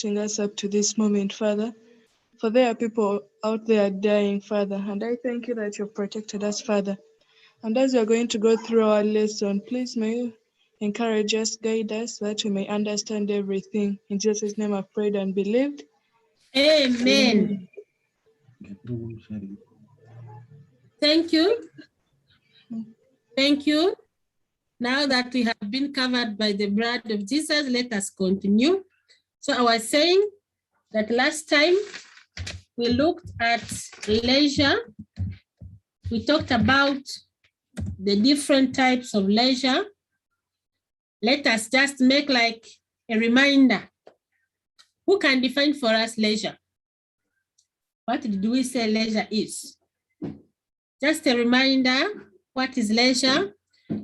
us up to this moment, Father. For there are people out there dying, Father, and I thank you that you've protected us, Father. And as we're going to go through our lesson, please may you encourage us, guide us, that we may understand everything. In Jesus' name I've prayed and believed. Amen. Thank you. Thank you. Now that we have been covered by the blood of Jesus, let us continue. So I was saying that last time we looked at leisure. We talked about the different types of leisure. Let us just make like a reminder. Who can define for us leisure? What did we say leisure is? Just a reminder, what is leisure?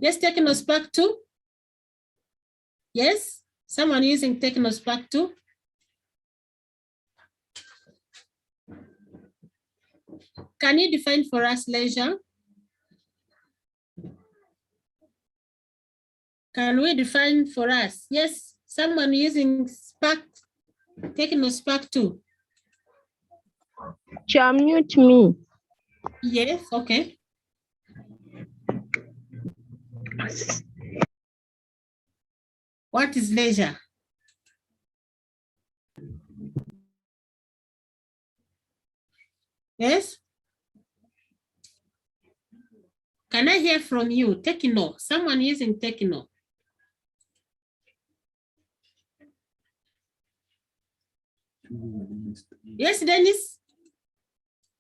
Yes, Technospark 2? Yes, someone using Technospark 2? Can you define for us leisure? Can we define for us? Yes, someone using Spark, Technospark 2. Mute me. Yes, okay. What is leisure? Yes? Can I hear from you? Techno, someone using Techno. Yes, Dennis?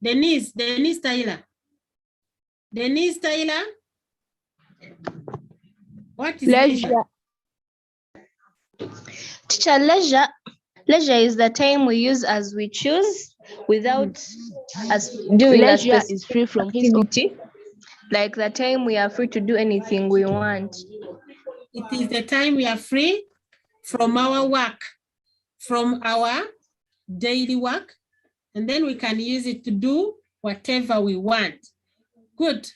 Denise Taylor. Denise Taylor? What is leisure? Teacher, leisure is the time we use as we choose without us doing leisure is free from activity. Like the time we are free to do anything we want. It is the time we are free from our work, from our daily work, and then we can use it to do whatever we want. Good.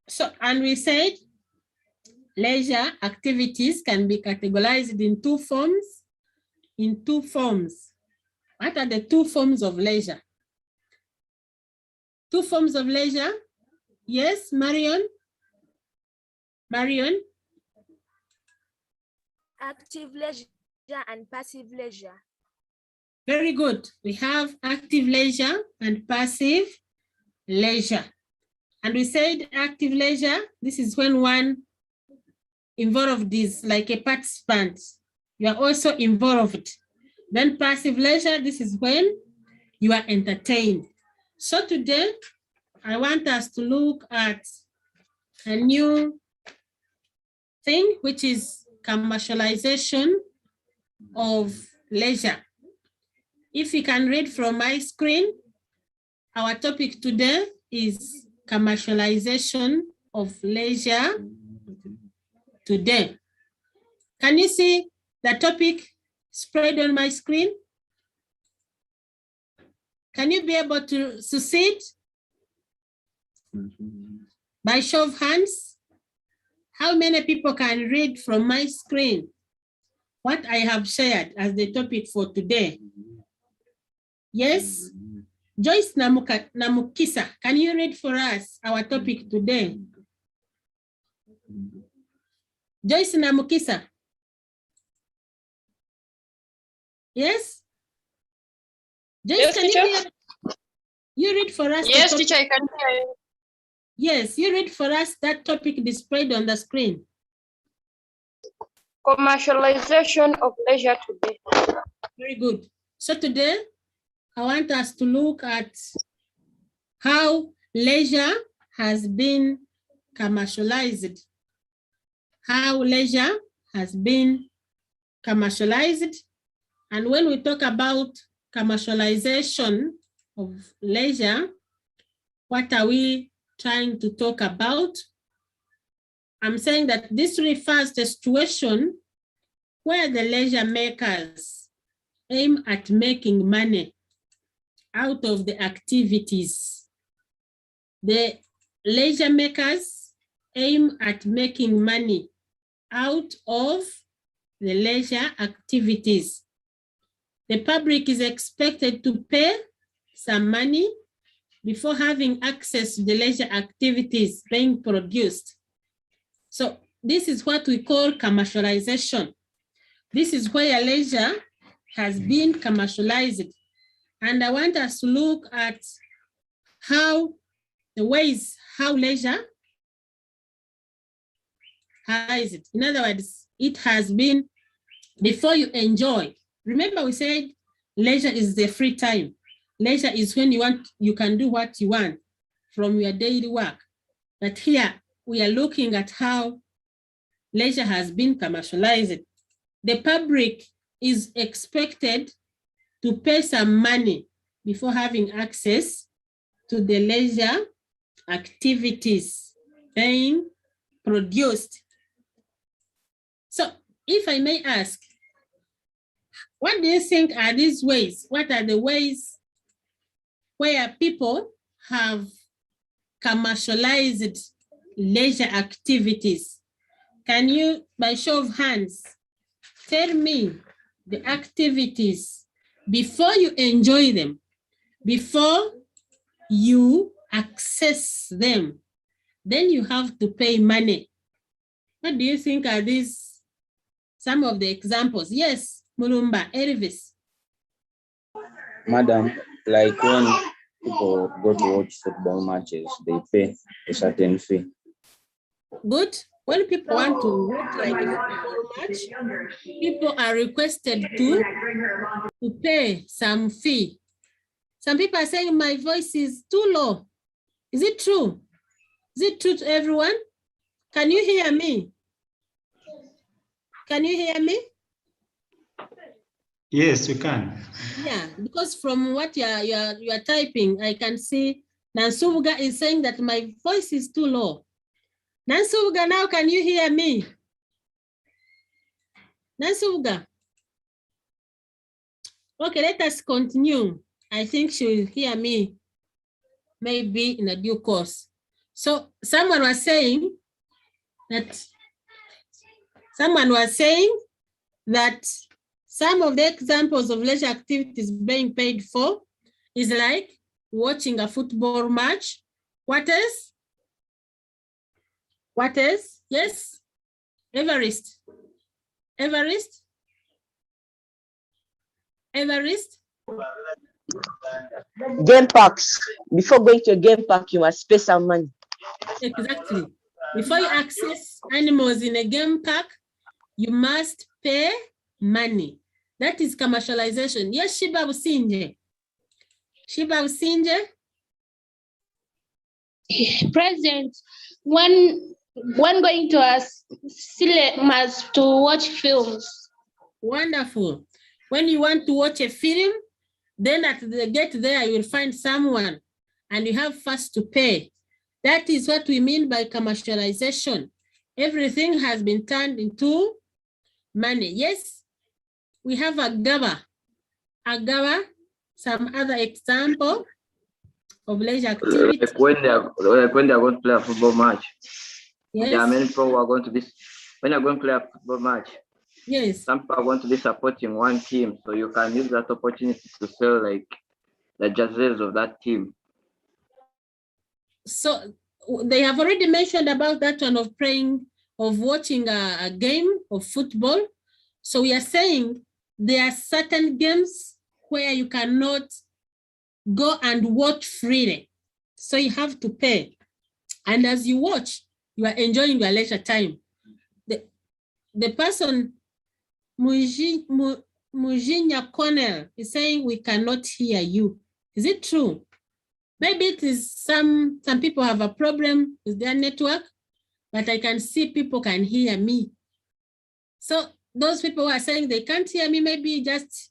So, and we said leisure activities can be categorized in two forms. What are the two forms of leisure? Two forms of leisure? Yes, Marion? Marion? Active leisure and passive leisure. Very good. We have active leisure and passive leisure. And we said active leisure, this is when one involved is like a participant. You are also involved. Then passive leisure, this is when you are entertained. So today, I want us to look at a new thing, which is commercialization of leisure. If you can read from my screen, our topic today is commercialization of leisure today. Can you see the topic spread on my screen? Can you be able to see it? By show of hands, how many people can read from my screen what I have shared as the topic for today? Yes? Joyce Namukisa, can you read for us our topic today? Joyce Namukisa. Yes? Joyce, yes, can teacher? you read for us? Yes, teacher, I can hear you. Yes, you read for us that topic displayed on the screen. Commercialization of leisure today. Very good. So today, I want us to look at how leisure has been commercialized. How leisure has been commercialized. And when we talk about commercialization of leisure, what are we trying to talk about? I'm saying that this refers to a situation where the leisure makers aim at making money out of the activities. The leisure makers aim at making money out of the leisure activities. the public is expected to pay some money before having access to the leisure activities being produced. So this is what we call commercialization. This is where leisure has been commercialized. And I want us to look at how the ways how leisure has it. In other words, it has been before you enjoy. Remember we said leisure is the free time. Leisure is when you can do what you want from your daily work. But here we are looking at how leisure has been commercialized. The public is expected to pay some money before having access to the leisure activities being produced. So if I may ask, what do you think are these ways? What are the ways where people have commercialized leisure activities? Can you, by show of hands, tell me the activities before you enjoy them, before you access them, then you have to pay money. What do you think are these, some of the examples? Yes, Mulumba, Elvis. Madam, like when people go to watch football matches, they pay a certain fee. Good. When people want to watch like a football match, people are requested to pay some fee. Some people are saying my voice is too low. Is it true? Is it true to everyone? Can you hear me? Can you hear me? Yes, you can. Yeah, because from what you are typing, I can see Nansubuga is saying that my voice is too low. Nansubuga, now can you hear me? Nansubuga. Okay, let us continue. I think she will hear me maybe in a due course. So someone was saying that some of the examples of leisure activities being paid for is like watching a football match. What else? What else? Yes? Everest. Everest? Everest? Game parks. Before going to a game park, you must pay some money. Exactly. Before you access animals in a game park, you must pay money. That is commercialization. Yes, Shiba Usinje. Shiba Usinje. Present. When going to a cinema to watch films. Wonderful. When you want to watch a film, then at the gate there, you will find someone and you have first to pay. That is what we mean by commercialization. Everything has been turned into money. Yes, we have Agaba. Agaba, some other example of leisure activity. Like when they are going to play a football match. Yes. There are many people who are going to be, when you're going to play a football match, yes, some people are going to be supporting one team. So you can use that opportunity to sell like the jerseys of that team. So they have already mentioned about that one of playing, of watching a game of football. So we are saying there are certain games where you cannot go and watch freely. So you have to pay. And as you watch, you are enjoying your leisure time. The person, Mujinya Cornell, is saying we cannot hear you. Is it true? Maybe it is some people have a problem with their network, but I can see people can hear me. So those people who are saying they can't hear me, maybe just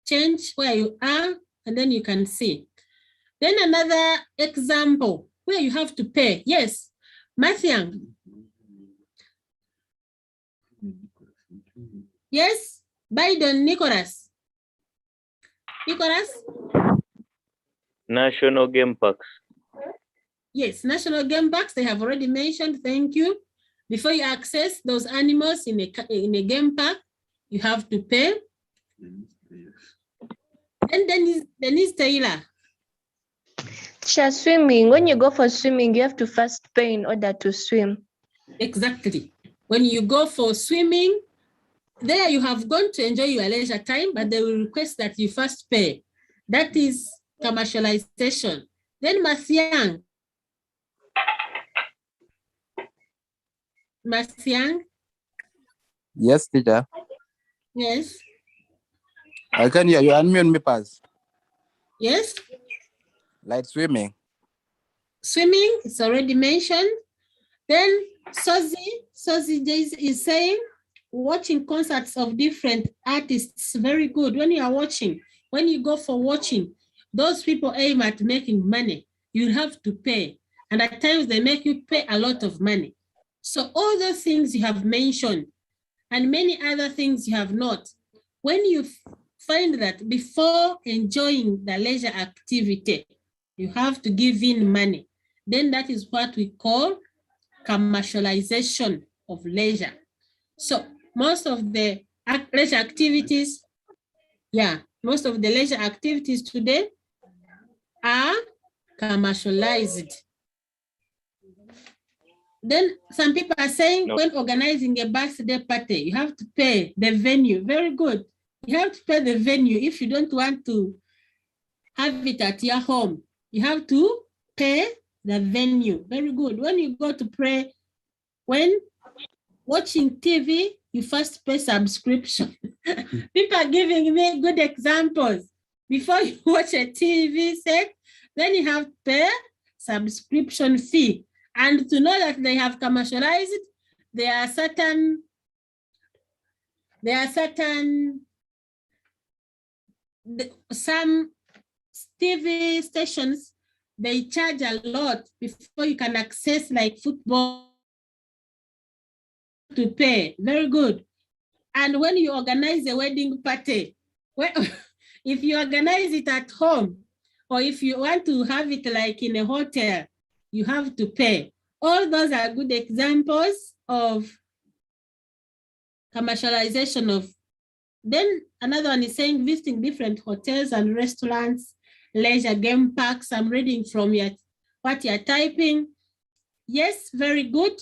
change where you are and then you can see. Then another example where you have to pay. Yes, Mathiang. Yes, Biden, Nicholas. Nicholas? National game parks. Yes, national game parks, they have already mentioned, thank you. Before you access those animals in a game park, you have to pay. And Denise Taylor. Swimming. When you go for swimming, you have to first pay in order to swim. Exactly. When you go for swimming, there you have gone to enjoy your leisure time, but they will request that you first pay. That is commercialization. Then Mathiang. Mathiang? Yes, teacher. Yes. I can hear you. Unmute me, pass. Yes. Like swimming. Swimming, it's already mentioned. Then Sozi is saying, watching concerts of different artists, very good. When you are watching, when you go for watching, those people aim at making money. You have to pay. And at times they make you pay a lot of money. So all those things you have mentioned and many other things you have not, when you find that before enjoying the leisure activity, you have to give in money, then that is what we call commercialization of leisure. So most of the leisure activities, most of the leisure activities today are commercialized. Then some people are saying when organizing a birthday party, you have to pay the venue. Very good. You have to pay the venue if you don't want to have it at your home. You have to pay the venue. Very good. When you go to pray, when watching TV, you first pay subscription. People are giving me good examples. Before you watch a TV set, then you have to pay subscription fee. And to know that they have commercialized, there are certain some TV stations, they charge a lot before you can access like football to pay. Very good. And when you organize a wedding party, if you organize it at home, or if you want to have it like in a hotel, you have to pay. All those are good examples of commercialization of. Then another one is saying visiting different hotels and restaurants, leisure game parks. I'm reading from what you're typing. Yes, very good.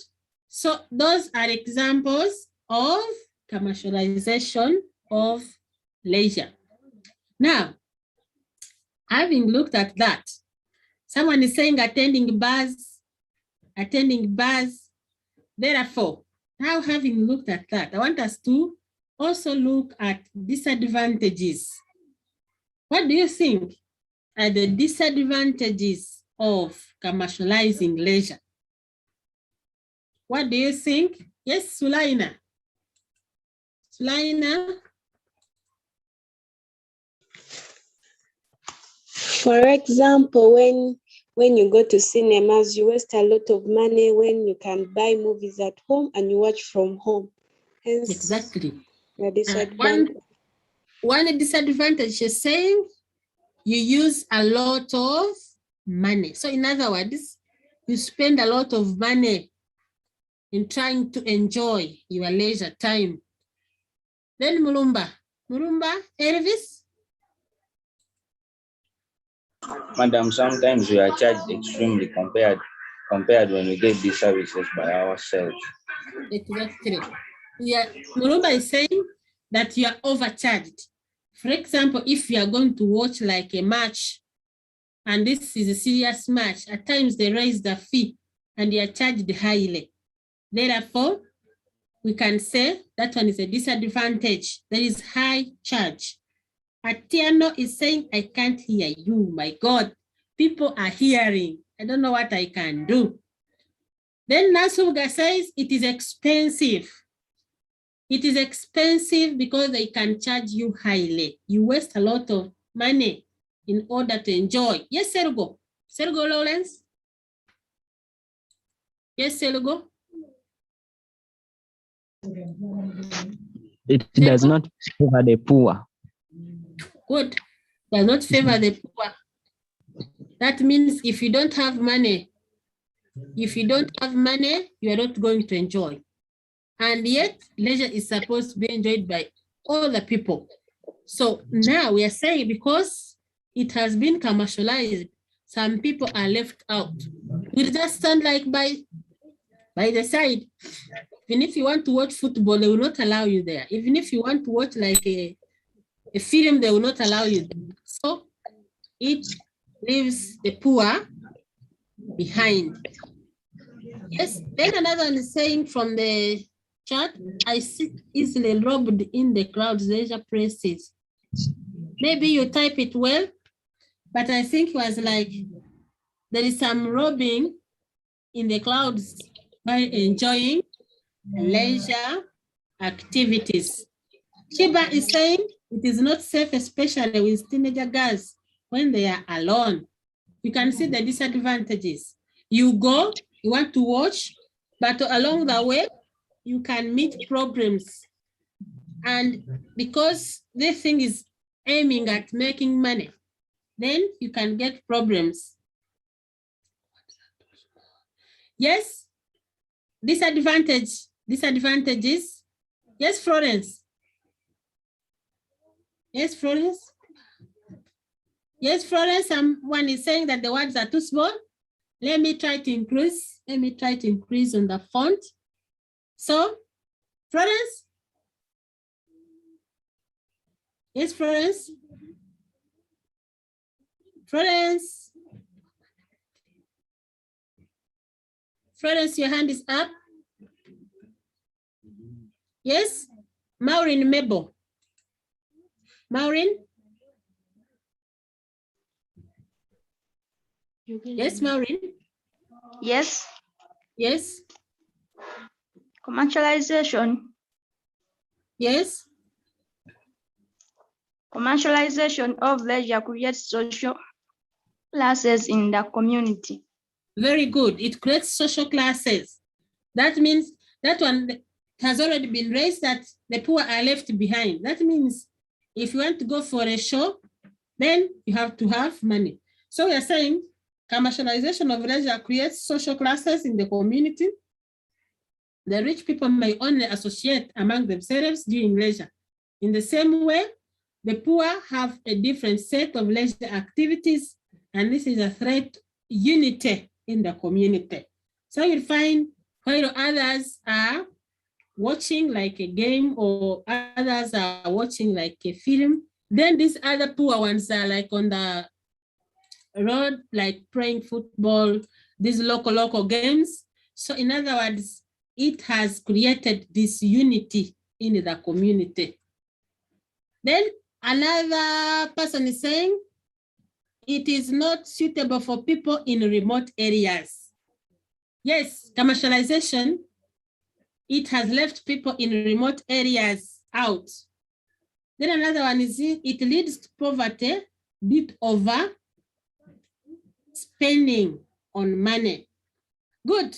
So those are examples of commercialization of leisure. Now, having looked at that, someone is saying attending bars. Therefore, now having looked at that, I want us to also look at disadvantages. What do you think are the disadvantages of commercializing leisure? What do you think? Yes, Sulaina. Sulaina. For example, when you go to cinemas, you waste a lot of money when you can buy movies at home and you watch from home. Hence, exactly. One disadvantage is saying you use a lot of money. So in other words, you spend a lot of money in trying to enjoy your leisure time. Then Mulumba, Elvis? Madam, sometimes we are charged extremely compared when we get these services by ourselves. Exactly. Yeah, Mulumba is saying that you are overcharged. For example, if you are going to watch like a match, and this is a serious match, at times they raise the fee and you are charged highly. Therefore, we can say that one is a disadvantage. There is high charge. Atiano is saying, I can't hear you. My God, people are hearing. I don't know what I can do. Then Nasuga says it is expensive. It is expensive because they can charge you highly. You waste a lot of money in order to enjoy. Yes, Sergo. Sergo Lawrence. Yes, Sergo. It does not favor the poor. Good. Does not favor the poor. That means if you don't have money, you are not going to enjoy. And yet, leisure is supposed to be enjoyed by all the people. So now we are saying because it has been commercialized, some people are left out. We'll just stand like by the side. Even if you want to watch football, they will not allow you there. Even if you want to watch like a film, they will not allow you there. So it leaves the poor behind. Yes, then another one is saying from the chat, I sit easily robed in the crowd's leisure places. Maybe you type it well, but I think it was like, there is some robbing in the clouds by enjoying leisure activities. Shiba is saying it is not safe, especially with teenager girls when they are alone. You can see the disadvantages. You go, you want to watch, but along the way, you can meet problems. And because this thing is aiming at making money, then you can get problems. Yes, disadvantages. Yes, Florence. Yes, Florence. Yes, Florence, someone is saying that the words are too small. Let me try to increase. Let me try to increase on the font. So, Florence? Yes, Florence? Florence? Florence, your hand is up. Yes? Maureen Mabel. Maureen? Yes, Maureen? Yes. Yes. Commercialization. Yes. Commercialization of leisure creates social classes in the community. Very good. It creates social classes. That means that one has already been raised, that the poor are left behind. That means if you want to go for a show, then you have to have money. So we are saying commercialization of leisure creates social classes in the community. The rich people may only associate among themselves during leisure. In the same way, the poor have a different set of leisure activities, and this is a threat to unity in the community. So you'll find while others are watching like a game or others are watching like a film, then these other poor ones are like on the road, like playing football, these local games. So in other words, it has created this unity in the community. Then another person is saying it is not suitable for people in remote areas. Yes, commercialization, it has left people in remote areas out. Then another one is it leads to poverty due to over spending on money. Good.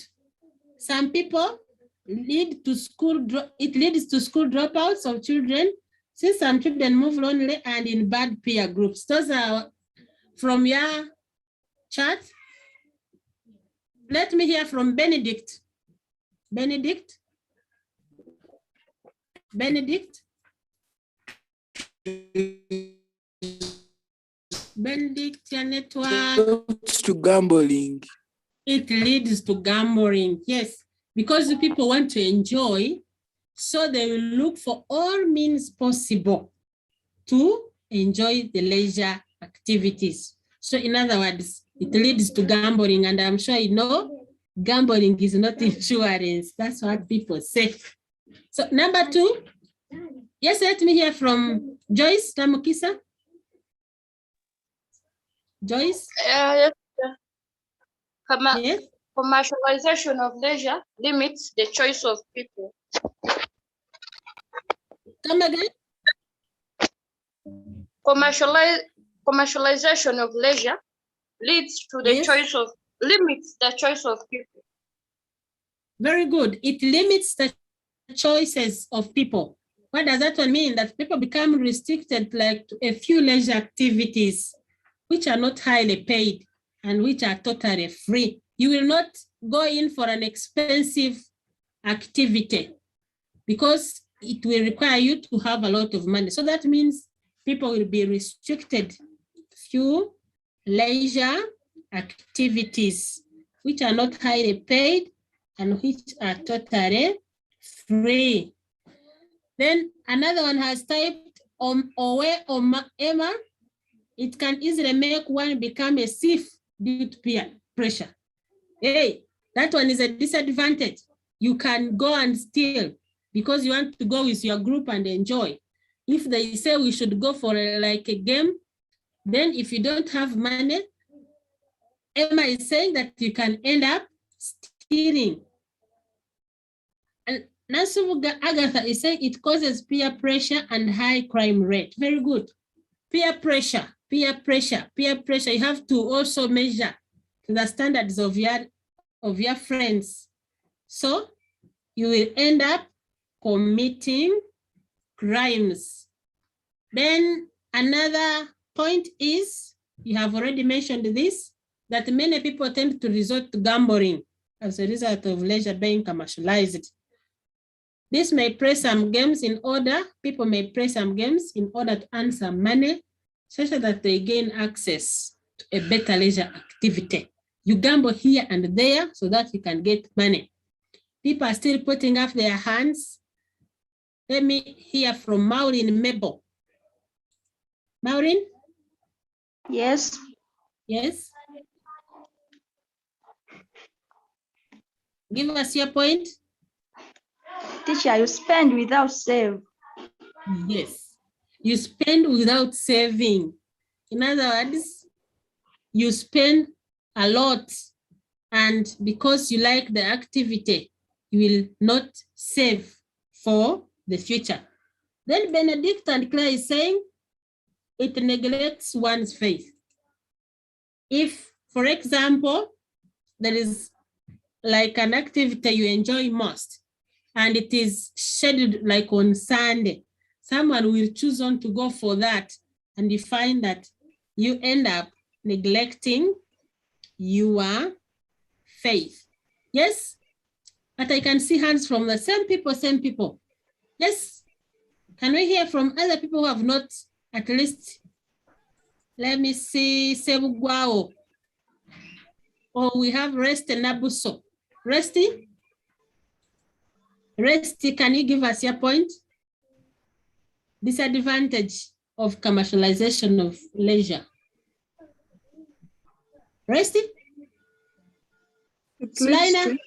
Some people lead to school, it leads to school dropouts of children, since some children move lonely and in bad peer groups. Those are from your chat. Let me hear from Benedict. Benedict? Benedict? Benedict, your network. To gambling. It leads to gambling, yes, because the people want to enjoy, so they will look for all means possible to enjoy the leisure activities. So in other words, it leads to gambling, and I'm sure you know, gambling is not insurance. That's what people say. So number 2, yes, let me hear from Joyce Tamukisa. Joyce? Yes. Yes. Commercialization of leisure limits the choice of people. Come again? Commercialization of leisure leads to the limits the choice of people. Very good. It limits the choices of people. What does that one mean? That people become restricted like to a few leisure activities which are not highly paid and which are totally free. You will not go in for an expensive activity because it will require you to have a lot of money. So that means people will be restricted few leisure activities which are not highly paid and which are totally free. Then another one has typed Emma. It can easily make one become a thief due to peer pressure. Hey, that one is a disadvantage. You can go and steal because you want to go with your group and enjoy. If they say we should go for like a game, then if you don't have money, Emma is saying that you can end up stealing. And Nasubuga Agatha is saying it causes peer pressure and high crime rate. Very good. Peer pressure, peer pressure, peer pressure. You have to also measure the standards of your friends. So you will end up committing crimes. Then another point is, you have already mentioned this, that many people tend to resort to gambling as a result of leisure being commercialized. This may play some games in order, people may play some games in order to earn some money, such that they gain access to a better leisure activity. You gamble here and there so that you can get money. People are still putting up their hands. Let me hear from Maureen Mabel. Maureen? Yes. Yes. Give us your point. Teacher, you spend without save. Yes. You spend without saving. In other words, you spend a lot, and because you like the activity, you will not save for the future. Then Benedict and Claire is saying it neglects one's faith. If, for example, there is like an activity you enjoy most, and it is scheduled like on Sunday, someone will choose on to go for that, and you find that you end up neglecting your faith. Yes? But I can see hands from the same people. Yes? Can we hear from other people who have not, at least, let me see, Sebugwao. Or we have Resty Nabuso. Resty? Resty, can you give us your point? Disadvantage of commercialization of leisure. Resty? Slina?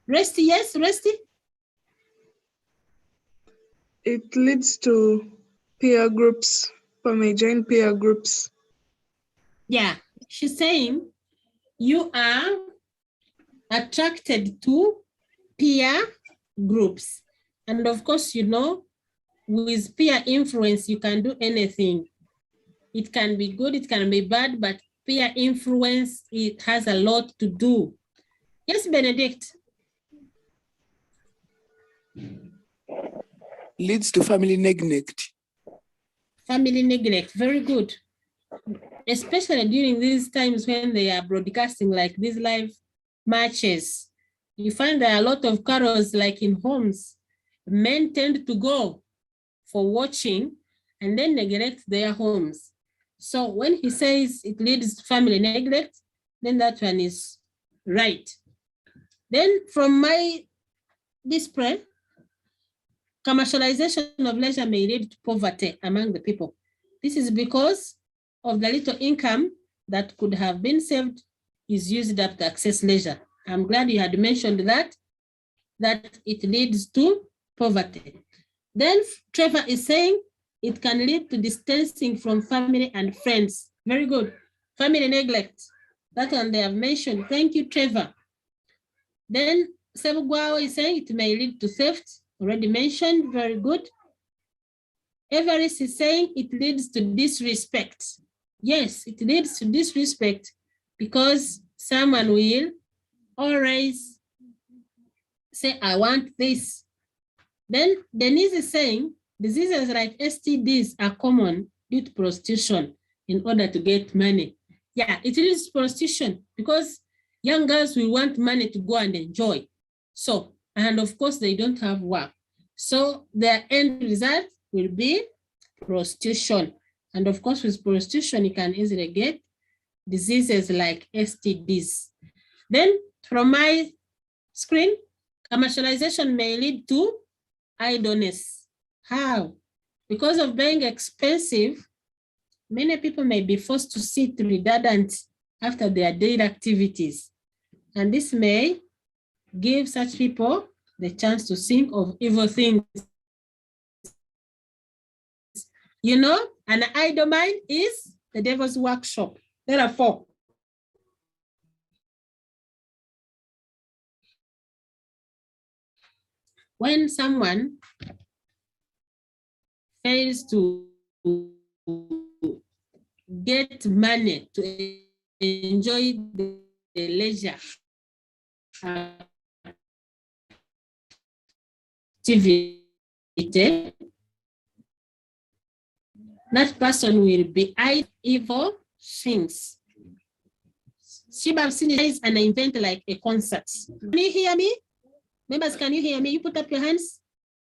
Resty, yes, Resty? It leads to peer groups, for me, join peer groups. Yeah, she's saying you are attracted to peer groups. And of course, you know, with peer influence, you can do anything. It can be good, it can be bad, but peer influence, it has a lot to do. Yes, Benedict? Leads to family neglect. Family neglect, very good. Especially during these times when they are broadcasting like these live matches. You find there are a lot of carols like in homes. Men tend to go for watching and then neglect their homes. So when he says it leads to family neglect, then that one is right. Then from my display, commercialization of leisure may lead to poverty among the people. This is because of the little income that could have been saved is used up to access leisure. I'm glad you had mentioned that it leads to poverty. Then Trevor is saying it can lead to distancing from family and friends. Very good. Family neglect. That one they have mentioned. Thank you, Trevor. Then Sebugwao is saying it may lead to theft. Already mentioned. Very good. Everest is saying it leads to disrespect. Yes, it leads to disrespect because someone will always say, I want this. Then Denise is saying diseases like STDs are common due to prostitution in order to get money. Yeah, it is prostitution because young girls will want money to go and enjoy. So, and of course they don't have work. So their end result will be prostitution. And of course, with prostitution, you can easily get diseases like STDs. Then from my screen, commercialization may lead to idleness. How? Because of being expensive, many people may be forced to sit redundant after their daily activities. And this may give such people the chance to think of evil things. You know, an idle mind is the devil's workshop. Therefore, when someone fails to get money to enjoy the leisure activity, that person will be evil things. Shiba is an event like a concert. Can you hear me? Members, can you hear me? You put up your hands.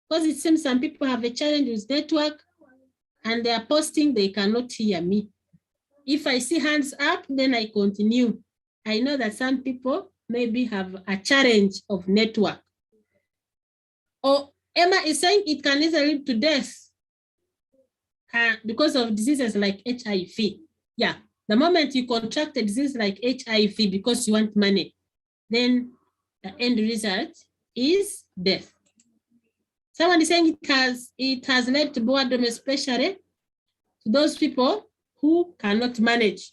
Because it seems some people have a challenge with network and they are posting, they cannot hear me. If I see hands up, then I continue. I know that some people maybe have a challenge of network. Or Emma is saying it can easily lead to death because of diseases like HIV. Yeah, the moment you contract a disease like HIV because you want money, then the end result is death. Someone is saying it has led to boredom, especially to those people who cannot manage.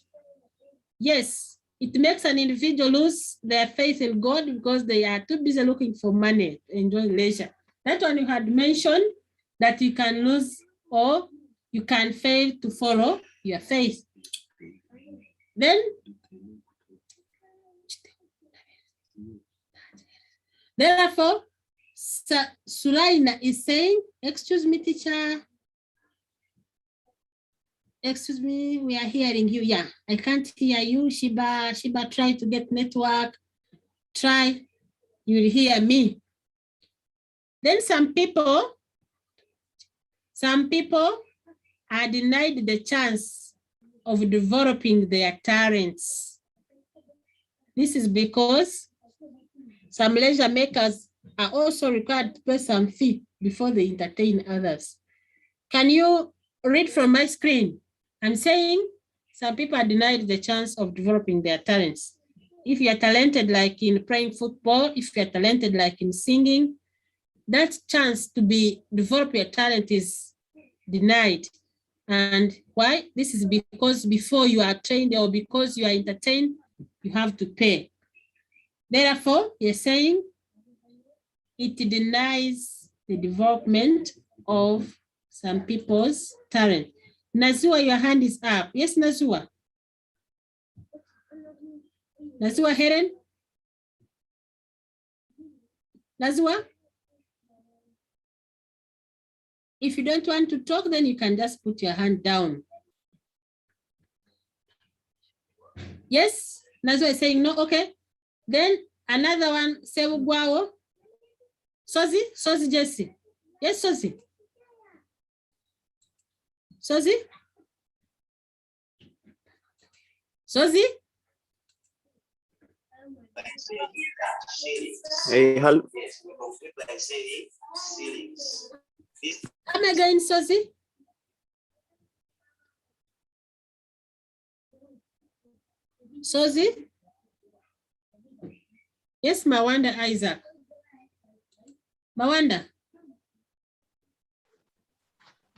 Yes, it makes an individual lose their faith in God because they are too busy looking for money to enjoy leisure. That one you had mentioned that you can lose or you can fail to follow your faith. Then, therefore, Sulaina is saying, excuse me, teacher. Excuse me, we are hearing you. Yeah, I can't hear you. Shiba, try to get network. Try, you'll hear me. Then some people are denied the chance of developing their talents. This is because some leisure makers are also required to pay some fee before they entertain others. Can you read from my screen? I'm saying some people are denied the chance of developing their talents. If you are talented like in playing football, if you are talented like in singing, that chance to develop your talent is denied. And why? This is because before you are trained or because you are entertained, you have to pay. Therefore, you're saying it denies the development of some people's talent. Nazua, your hand is up. Yes, Nazua. Nazua Helen? Nazua? If you don't want to talk, then you can just put your hand down. Yes, Nazua is saying no, okay. Then another one, Sebugwao. Sozi Jesse. Yes, Sozi. Sozi? Sozi? Hey, hello. Come again, Sozi. Sozi? Yes, Mawanda Isaac. Mawanda.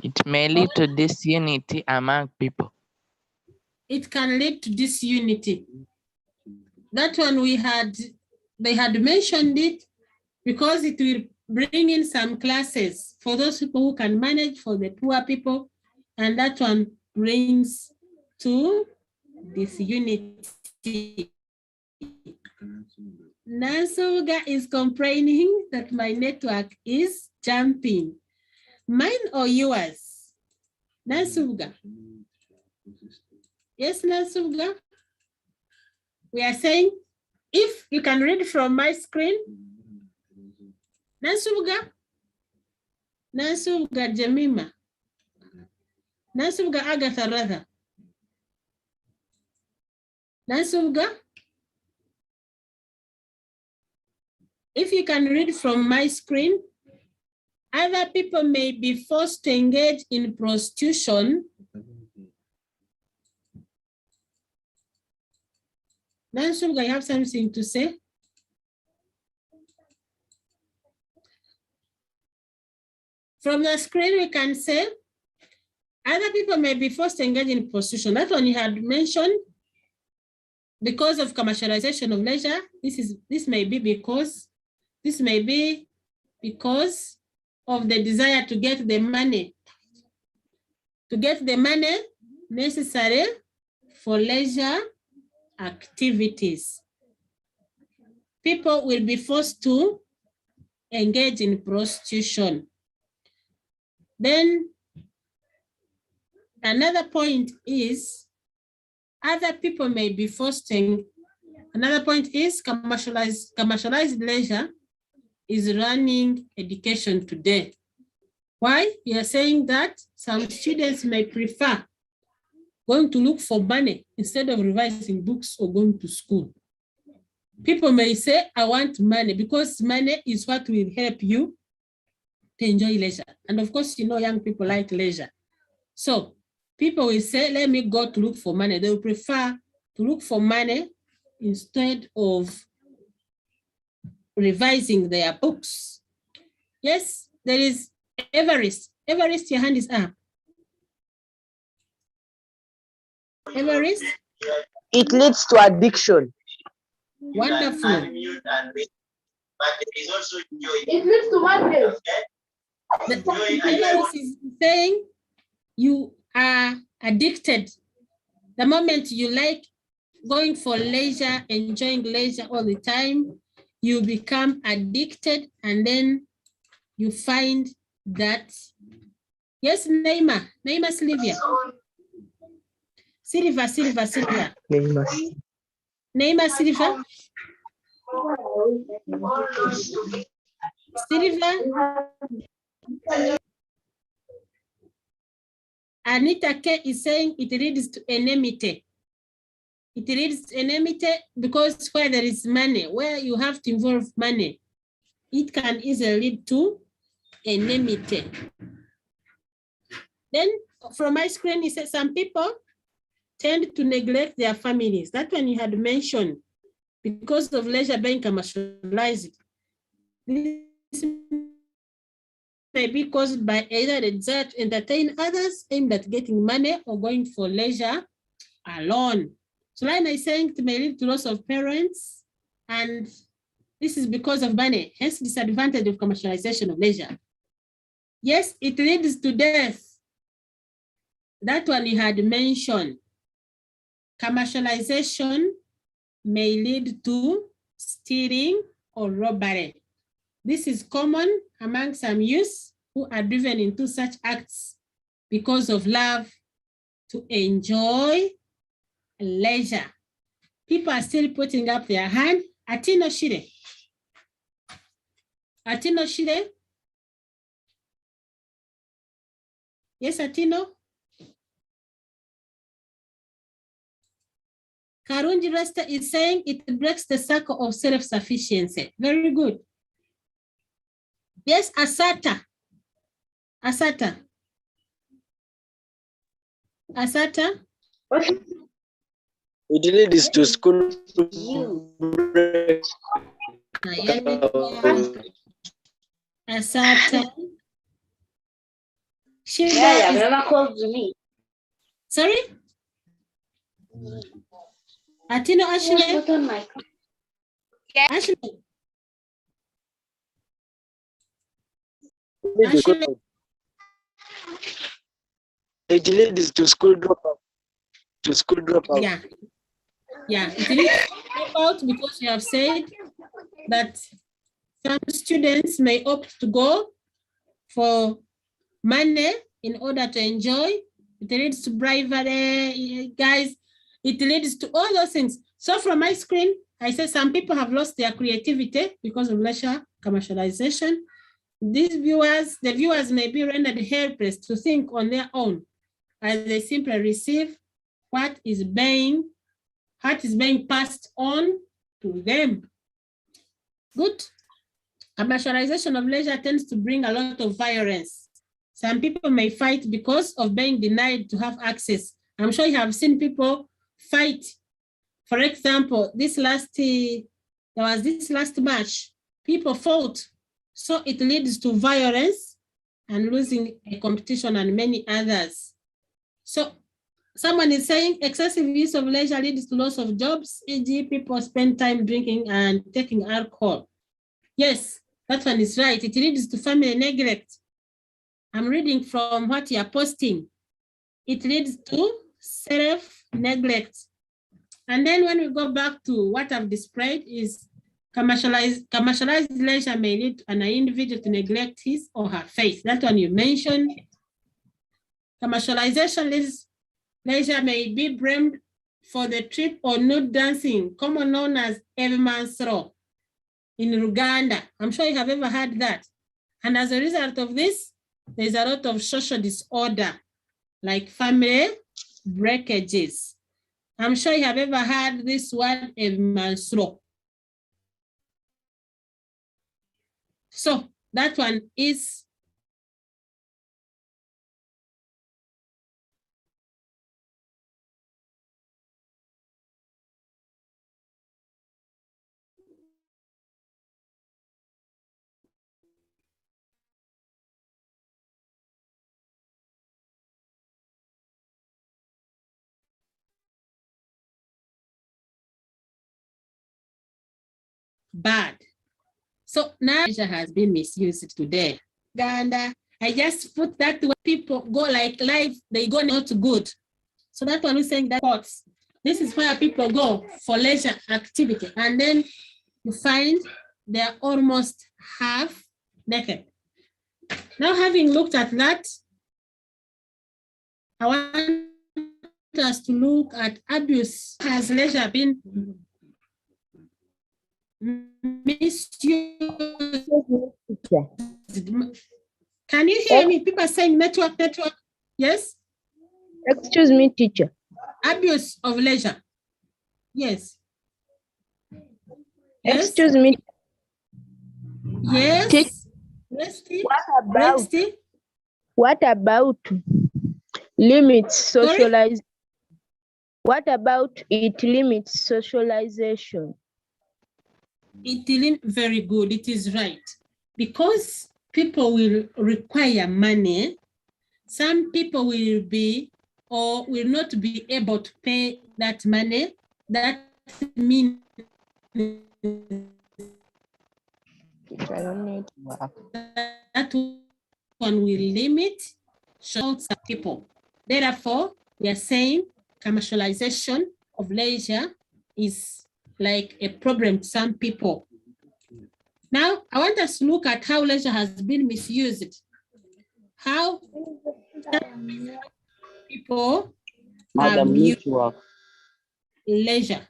It may lead to disunity among people. It can lead to disunity. That one they had mentioned it because it will bring in some classes for those people who can manage, for the poor people, and that one brings to disunity. Nasuga is complaining that my network is jumping. Mine or yours? Nasuga. Yes, Nasuga. We are saying, if you can read from my screen, Nasuga Jemima. Nansubga Agatha rather. Nansubga. If you can read from my screen, other people may be forced to engage in prostitution. Nansubga, you have something to say? From the screen, we can say, other people may be forced to engage in prostitution. That one you had mentioned, because of commercialization of leisure. This may be because of the desire to get the money necessary for leisure activities. People will be forced to engage in prostitution. Then another point is other people may be forced to, another point is commercialized leisure is running education today. Why? We are saying that some students may prefer going to look for money instead of revising books or going to school. People may say, I want money, because money is what will help you to enjoy leisure. And of course, you know, young people like leisure. So people will say, let me go to look for money. They will prefer to look for money instead of revising their books. Yes, there is Everest. Everest, your hand is up. Everest? It leads to addiction. Wonderful. It leads to madness. Everest is saying you are addicted. The moment you like going for leisure, enjoying leisure all the time, you become addicted, and then you find that, yes, Neymar Sylvia. Silva. Neymar Silva. Anita K is saying it leads to enmity. It leads to enmity because where there is money, where you have to involve money, it can easily lead to enmity. Then from my screen, it says some people tend to neglect their families. That one you had mentioned, because of leisure being commercialized. This may be caused by either the desire to entertain others aimed at getting money or going for leisure alone. So like I saying, it may lead to loss of parents, and this is because of money, hence disadvantage of commercialization of leisure. Yes, it leads to death. That one you had mentioned. Commercialization may lead to stealing or robbery. This is common among some youths who are driven into such acts because of love to enjoy leisure. People are still putting up their hand. Atino Shire. Yes, Atino. Karunji Resta is saying it breaks the circle of self-sufficiency. Very good. Yes, Asata. It leads to school. Asata. Yeah, never called me. Sorry? Atino Ashley. Ashley. It leads to school dropout. Yeah, it leads to dropout because you have said that some students may opt to go for money in order to enjoy. It leads to bribery, guys. It leads to all those things. So from my screen, I said some people have lost their creativity because of leisure commercialization. The viewers may be rendered helpless to think on their own as they simply receive what is being passed on to them. Good. Commercialization of leisure tends to bring a lot of violence. Some people may fight because of being denied to have access. I'm sure you have seen people fight. For example, there was this last match, people fought. So it leads to violence and losing a competition and many others. So someone is saying excessive use of leisure leads to loss of jobs, e.g. people spend time drinking and taking alcohol. Yes, that one is right. It leads to family neglect. I'm reading from what you're posting. It leads to self-neglect. And then when we go back to what I've displayed is commercialized leisure may lead an individual to neglect his or her faith. That one you mentioned. Commercialization leisure may be blamed for the trip or nude dancing, commonly known as everyman's throw in Uganda. I'm sure you have ever heard that. And as a result of this, there's a lot of social disorder, like family breakages. I'm sure you have ever heard this word, everyman's throw. So that one is bad. So now leisure has been misused today. Uganda, I just put that where people go like live, they go not good. So that one is saying that sports. This is where people go for leisure activity. And then you find they're almost half naked. Now, having looked at that, I want us to look at abuse. Has leisure been misused? Can you hear me? People are saying network. Yes? Excuse me, teacher. Abuse of leisure. Yes. Excuse me. Yes. What about limits socialization? What about it limits socialization? Very good. It is right. Because people will require money, some people will be or will not be able to pay that money. That means that one will limit shorts of people. Therefore, we are saying commercialization of leisure is like a problem to some people. Now, I want us to look at how leisure has been misused. How people abuse leisure.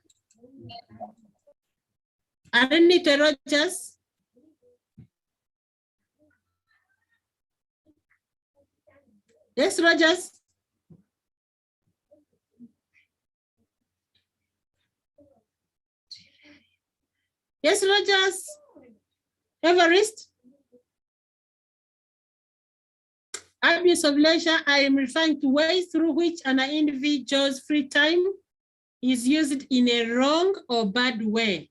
Anita Rogers. Yes, Rogers. Yes, Rogers. Everest. Abuse of leisure, I am referring to ways through which an individual's free time is used in a wrong or bad way,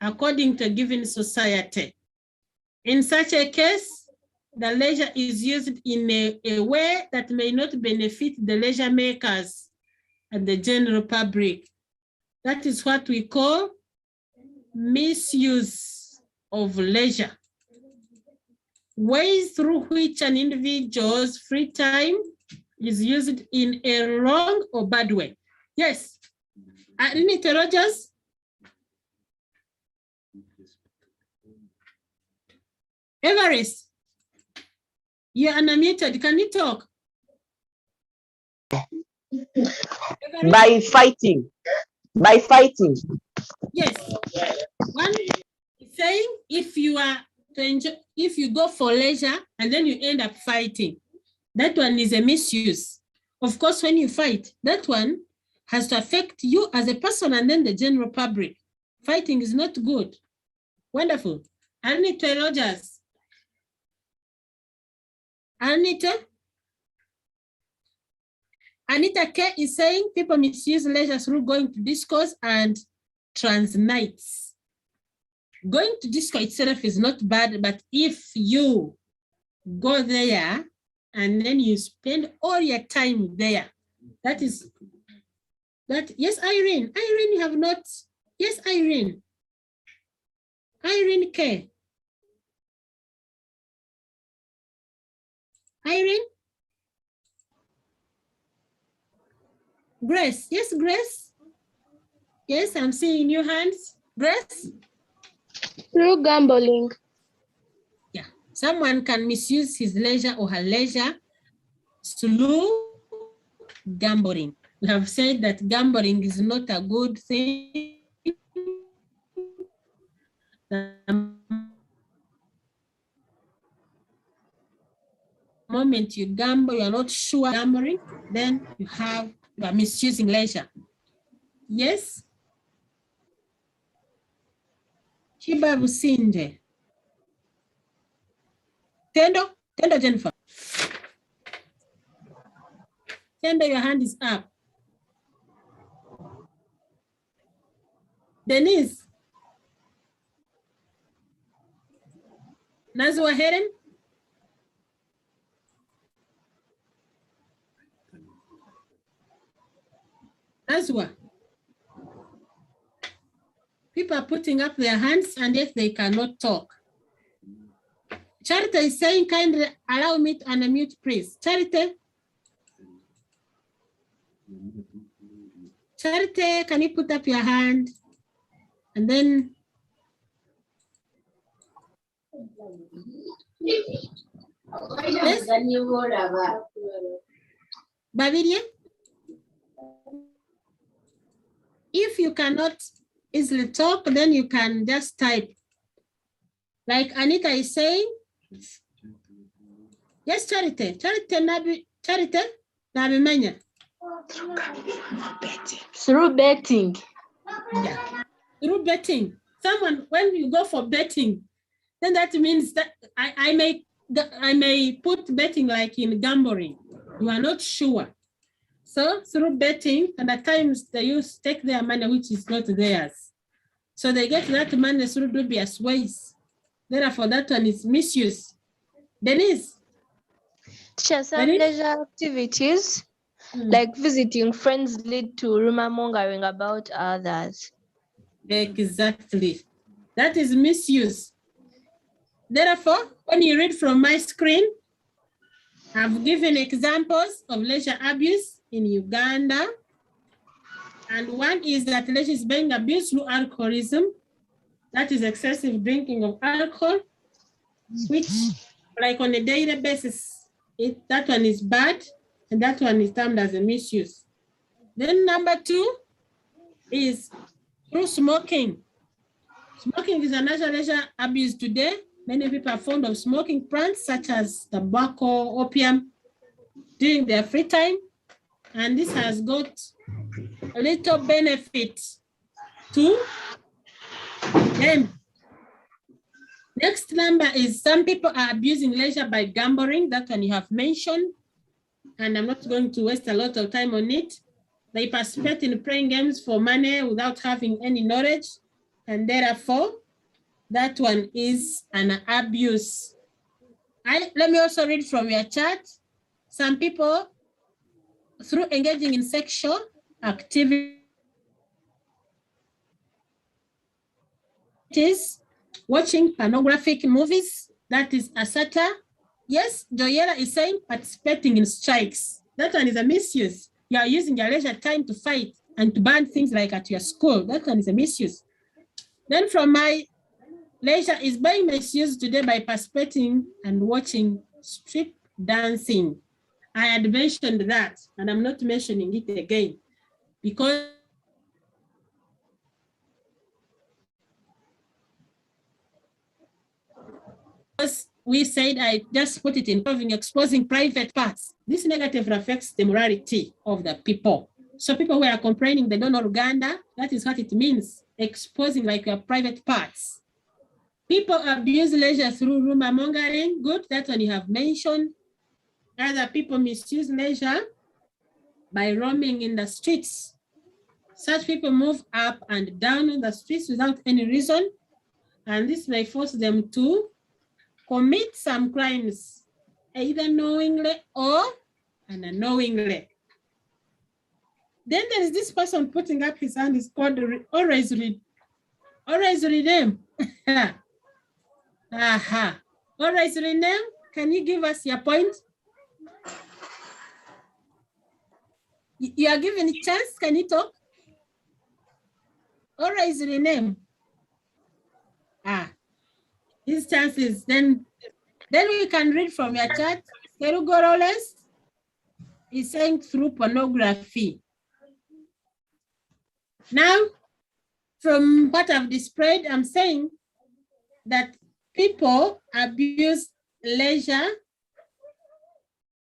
according to a given society. In such a case, the leisure is used in a way that may not benefit the leisure makers and the general public. That is what we call misuse of leisure. Ways through which an individual's free time is used in a wrong or bad way. Yes, Anita Rogers. Everest, you're unmuted, can you talk? By fighting. Yes. One is saying if you are to enjoy, if you go for leisure and then you end up fighting, that one is a misuse. Of course, when you fight, that one has to affect you as a person and then the general public. Fighting is not good. Wonderful. Anita Rogers. Anita K is saying people misuse leisure through going to discos and trans nights. Going to disco itself is not bad, but if you go there and then you spend all your time there, that is, that, yes, Irene, you have not, yes, Irene K. Irene? Grace, yes, Grace? Yes, I'm seeing your hands. Grace? Through gambling. Yeah, someone can misuse his leisure or her leisure through gambling. We have said that gambling is not a good thing. The moment you gamble, you are not sure gambling, then you are misusing leisure. Yes? Chiba Businde. Tendo Jennifer. Tendo, your hand is up. Denise. Nazwa Helen. Nazwa. People are putting up their hands and yet they cannot talk. Charity is saying, kindly allow me to unmute, please. Charity. Charity, can you put up your hand? And then. Yes? Bavidia? If you cannot easily talk, then you can just type. Like Anita is saying. Yes, Charity. Charity, Nabi Manya. Through betting. Yeah. Through betting. Someone, when you go for betting, then that means that I may put betting like in gambling. You are not sure. So through betting, and at times they use take their money which is not theirs. So they get that money through dubious ways. Therefore, that one is misuse. Denise? Some leisure activities, like visiting friends, lead to rumor mongering about others. Exactly. That is misuse. Therefore, when you read from my screen, I've given examples of leisure abuse in Uganda. And one is that leisure is being abused through alcoholism. That is excessive drinking of alcohol, which like on a daily basis, that one is bad, and that one is termed as a misuse. Then number two is through smoking. Smoking is another leisure abuse today. Many people are fond of smoking plants such as tobacco, opium during their free time. And this has got a little benefit to them. Next number is some people are abusing leisure by gambling. That one you have mentioned. And I'm not going to waste a lot of time on it. They participate in playing games for money without having any knowledge. And therefore, that one is an abuse. Let me also read from your chat. Some people, through engaging in sexual activities, watching pornographic movies, that is a satire. Yes, Joyela is saying participating in strikes. That one is a misuse. You are using your leisure time to fight and to ban things like at your school. That one is a misuse. Then from my leisure is being misused today by participating and watching strip dancing. I had mentioned that, and I'm not mentioning it again, because we said I just put it in exposing private parts. This negative affects the morality of the people. So people who are complaining they don't know Uganda, that is what it means, exposing like your private parts. People abuse leisure through rumor mongering. Good, that's what you have mentioned. Other people misuse leisure by roaming in the streets. Such people move up and down on the streets without any reason, and this may force them to commit some crimes, either knowingly or unknowingly. Then there is this person putting up his hand, is called always read them. Aha. Always rename. Can you give us your point? You are given a chance. Can you talk? Always rename. His chances. Then we can read from your chat. Serugoroles is saying through pornography. Now, from what I've displayed, I'm saying that people abuse leisure.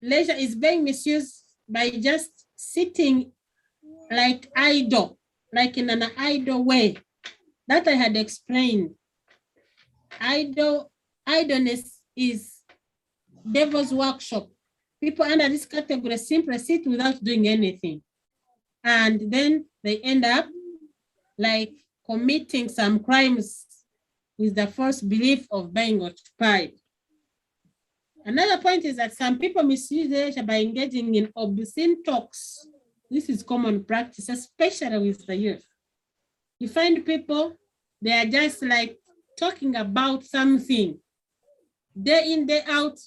Leisure is being misused by just sitting like idle, like in an idle way. That I had explained. Idleness is devil's workshop. People under this category simply sit without doing anything. And then they end up like committing some crimes with the false belief of being occupied. Another point is that some people misuse leisure by engaging in obscene talks. This is common practice, especially with the youth. You find people, they are just like talking about something. Day in, day out,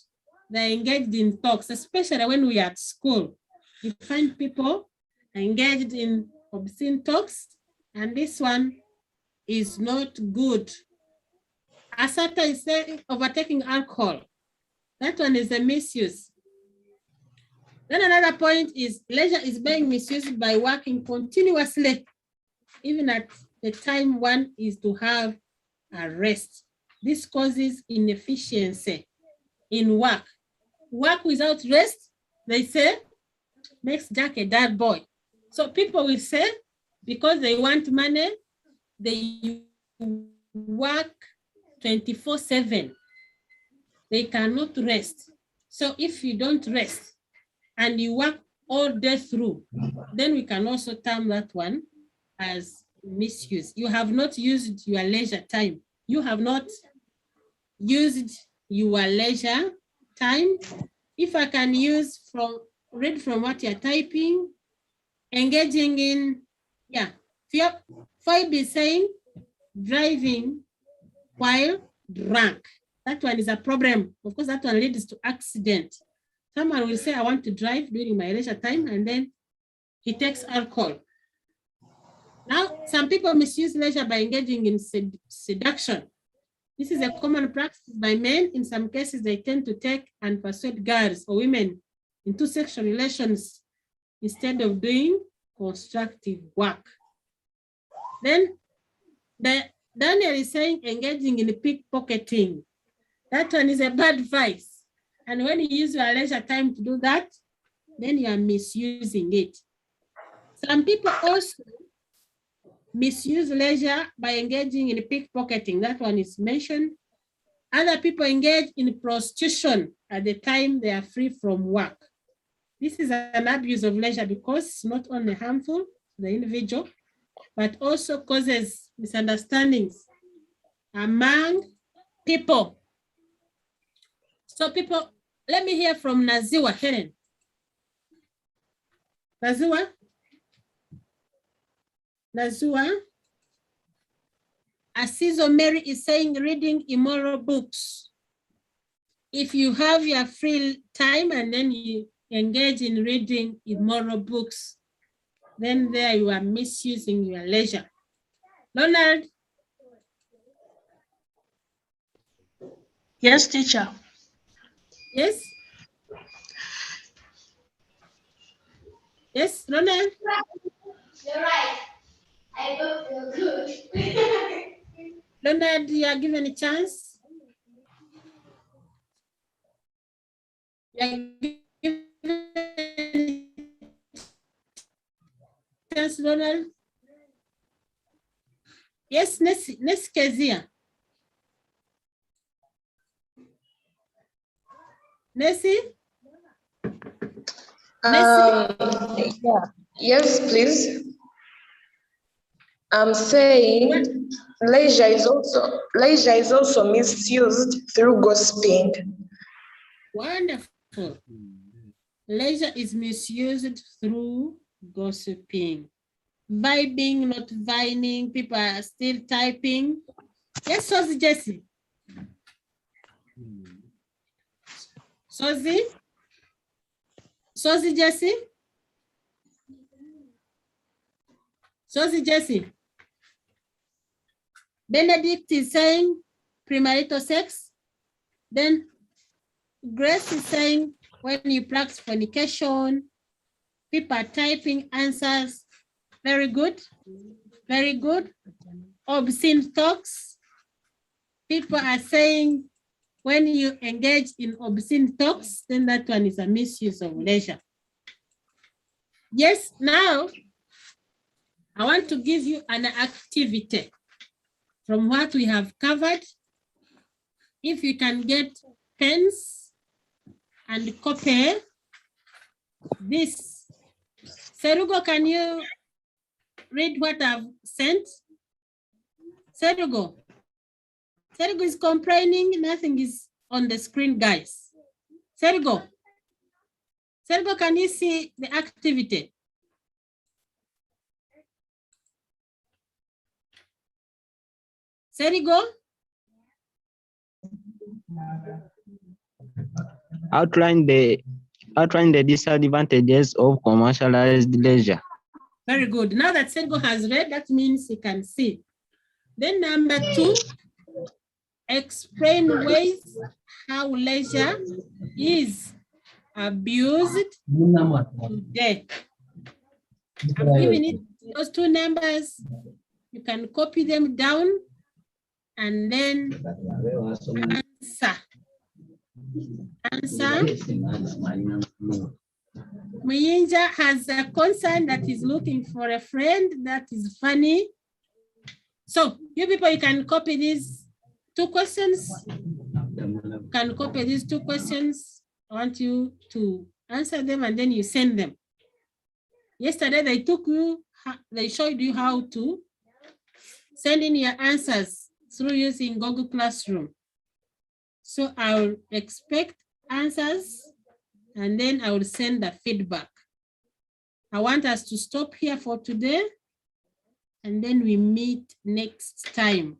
they're engaged in talks, especially when we are at school. You find people engaged in obscene talks, and this one is not good. Asata is saying overtaking alcohol. That one is a misuse. Then another point is leisure is being misused by working continuously, even at the time one is to have a rest. This causes inefficiency in work. Work without rest, they say, makes Jack a dull boy. So people will say, because they want money, they work 24/7. They cannot rest. So if you don't rest and you work all day through, then we can also term that one as misuse. You have not used your leisure time. You have not used your leisure time. If I can read from what you're typing, engaging in, Phoebe is saying driving while drunk. That one is a problem. Of course, that one leads to accident. Someone will say, I want to drive during my leisure time, and then he takes alcohol. Now, some people misuse leisure by engaging in seduction. This is a common practice by men. In some cases, they tend to take and persuade girls or women into sexual relations instead of doing constructive work. Then Daniel is saying engaging in pickpocketing. That one is a bad vice. And when you use your leisure time to do that, then you are misusing it. Some people also misuse leisure by engaging in pickpocketing. That one is mentioned. Other people engage in prostitution at the time they are free from work. This is an abuse of leisure because it's not only harmful to the individual, but also causes misunderstandings among people. So people, let me hear from Naziwa Helen. Naziwa? Asizo Mary is saying reading immoral books. If you have your free time and then you engage in reading immoral books, then there you are misusing your leisure. Leonard? Yes, teacher. Yes? Yes, Leonard? You're right. I don't feel good. Leonard, you are given a chance. Yes, Donald. Yes, next Kezia. Nessie? Yeah. Yes, please. I'm saying leisure is also misused through gossiping. Wonderful. Leisure is misused through gossiping. Vibing, not vining. People are still typing. Yes, Sosie Jessie. Sosie? Sosie Jessie? Sosie Jessie? Benedict is saying premarital sex. Then Grace is saying when you practice fornication. People are typing answers. Very good. Very good. Obscene talks. People are saying when you engage in obscene talks, then that one is a misuse of leisure. Yes, now I want to give you an activity from what we have covered. If you can get pens and copy this. Serugo, can you read what I've sent? Serugo. Serugo is complaining, nothing is on the screen, guys. Serugo. Serugo, can you see the activity? Serugo? Outline the disadvantages of commercialized leisure. Very good. Now that Sergo has read, that means he can see. Then number 2, explain ways how leisure is abused today. I'm giving it those 2 numbers. You can copy them down and then answer. Muyinja has a concern that he's looking for a friend that is funny. So you people, you can copy these 2 questions. You can copy these 2 questions. I want you to answer them and then you send them. Yesterday they showed you how to send in your answers through using Google Classroom. So I'll expect answers and then I will send the feedback. I want us to stop here for today and then we meet next time.